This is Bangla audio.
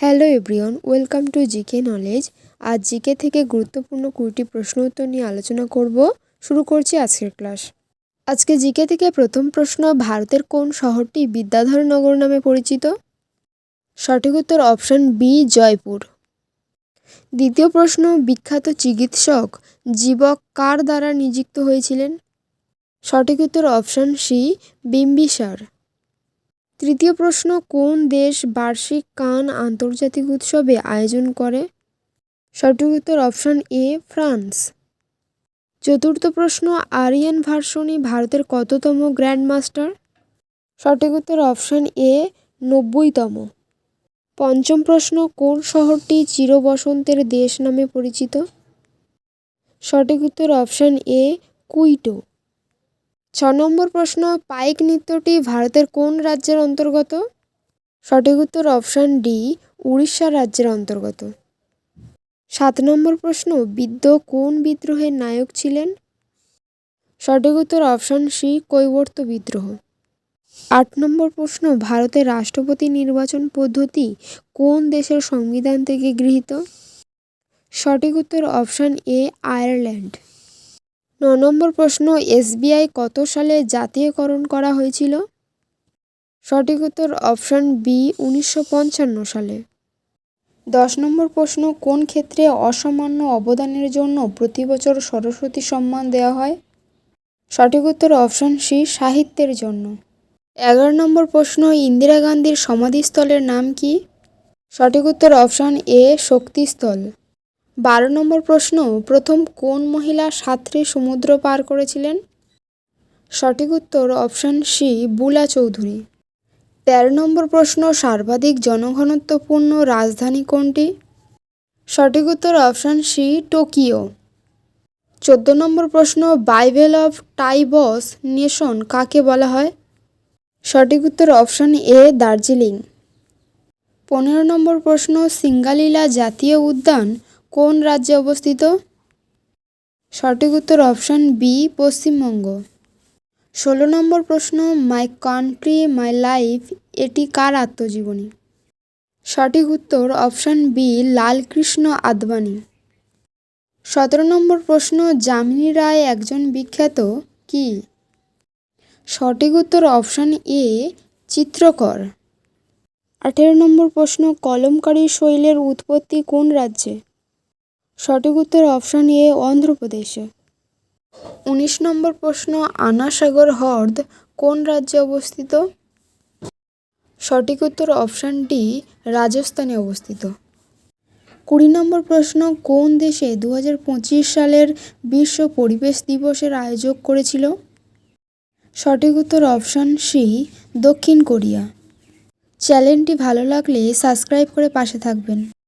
Hello everyone, welcome to GK knowledge. আজ জিকে থেকে গুরুত্বপূর্ণ 20টি প্রশ্ন উত্তর নিয়ে আলোচনা করব। শুরু করছি আজকের ক্লাস। আজকে জিকে থেকে প্রথম প্রশ্ন, ভারতের কোন শহরটি বিদ্যাধর নগর নামে পরিচিত? সঠিক উত্তর অপশন বি, জয়পুর। দ্বিতীয় প্রশ্ন, বিখ্যাত চিকিৎসক জীবক কার দ্বারা নিযুক্ত হয়েছিলেন? সঠিক উত্তর অপশন সি, বিম্বিসার। তৃতীয় প্রশ্ন, কোন দেশ বার্ষিক কান আন্তর্জাতিক উৎসবে আয়োজন করে? সঠিক উত্তর অপশন এ, ফ্রান্স। চতুর্থ প্রশ্ন, আরিয়ান ভার্সনি ভারতের কততম গ্র্যান্ড মাস্টার? সঠিক উত্তর অপশন এ, 90তম। পঞ্চম প্রশ্ন, কোন শহরটি চিরবসন্তের দেশ নামে পরিচিত? সঠিক উত্তর অপশন এ, কুইটো। 6 নম্বর প্রশ্ন, পাইক নৃত্যটি ভারতের কোন রাজ্যের অন্তর্গত? সঠিক উত্তর অপশন ডি, উড়িষ্যা রাজ্যের অন্তর্গত। 7 নম্বর প্রশ্ন, বিদ্য কোন বিদ্রোহের নায়ক ছিলেন? সঠিক উত্তর অপশন সি, কৈবর্ত বিদ্রোহ। 8 নম্বর প্রশ্ন, ভারতের রাষ্ট্রপতি নির্বাচন পদ্ধতি কোন দেশের সংবিধান থেকে গৃহীত? সঠিক উত্তর অপশন এ, আয়ারল্যান্ড। 9 নম্বর প্রশ্ন, এসবিআই কত সালে জাতীয়করণ করা হয়েছিল? সঠিক উত্তর অপশন বি, 1955 সালে। 10 নম্বর প্রশ্ন, কোন ক্ষেত্রে অসামান্য অবদানের জন্য প্রতি বছর সরস্বতী সম্মান দেওয়া হয়? সঠিক উত্তর অপশন সি, সাহিত্যের জন্য। 11 নম্বর প্রশ্ন, ইন্দিরা গান্ধীর সমাধিস্থলের নাম কি? সঠিক উত্তর অপশন এ, শক্তিস্থল। 12 নম্বর প্রশ্ন, প্রথম কোন মহিলা সাঁতরে সমুদ্র পার করেছিলেন? সঠিক উত্তর অপশন সি, বুলা চৌধুরী। 13 নম্বর প্রশ্ন, সর্বাধিক জনঘনত্বপূর্ণ রাজধানী কোনটি? সঠিক উত্তর অপশন সি, টোকিও। 14 নম্বর প্রশ্ন, বাইবেল অফ টাইবস নেশন কাকে বলা হয়? সঠিক উত্তর অপশন এ, দার্জিলিং। 15 নম্বর প্রশ্ন, সিঙ্গালীলা জাতীয় উদ্যান কোন রাজ্যে অবস্থিত? সঠিক উত্তর অপশন বি, পশ্চিমবঙ্গ। 16 নম্বর প্রশ্ন, মাই কান্ট্রি মাই লাইফ এটি কার আত্মজীবনী? সঠিক উত্তর অপশন বি, লালকৃষ্ণ আদবানি। 17 নম্বর প্রশ্ন, যামিনী রায় একজন বিখ্যাত কি? সঠিক উত্তর অপশন এ, চিত্রকর। 18 নম্বর প্রশ্ন, কলমকারী শৈলের উৎপত্তি কোন রাজ্যে? সঠিক উত্তর অপশন এ, অন্ধ্রপ্রদেশে। 19 নম্বর প্রশ্ন, আনা সাগর হ্রদ কোন রাজ্যে অবস্থিত? সঠিক উত্তর অপশন ডি, রাজস্থানে অবস্থিত। 20 নম্বর প্রশ্ন, কোন দেশে 2025 সালের বিশ্ব পরিবেশ দিবসের আয়োজন করেছিল? সঠিক উত্তর অপশন সি, দক্ষিণ কোরিয়া। চ্যানেলটি ভালো লাগলে সাবস্ক্রাইব করে পাশে থাকবেন।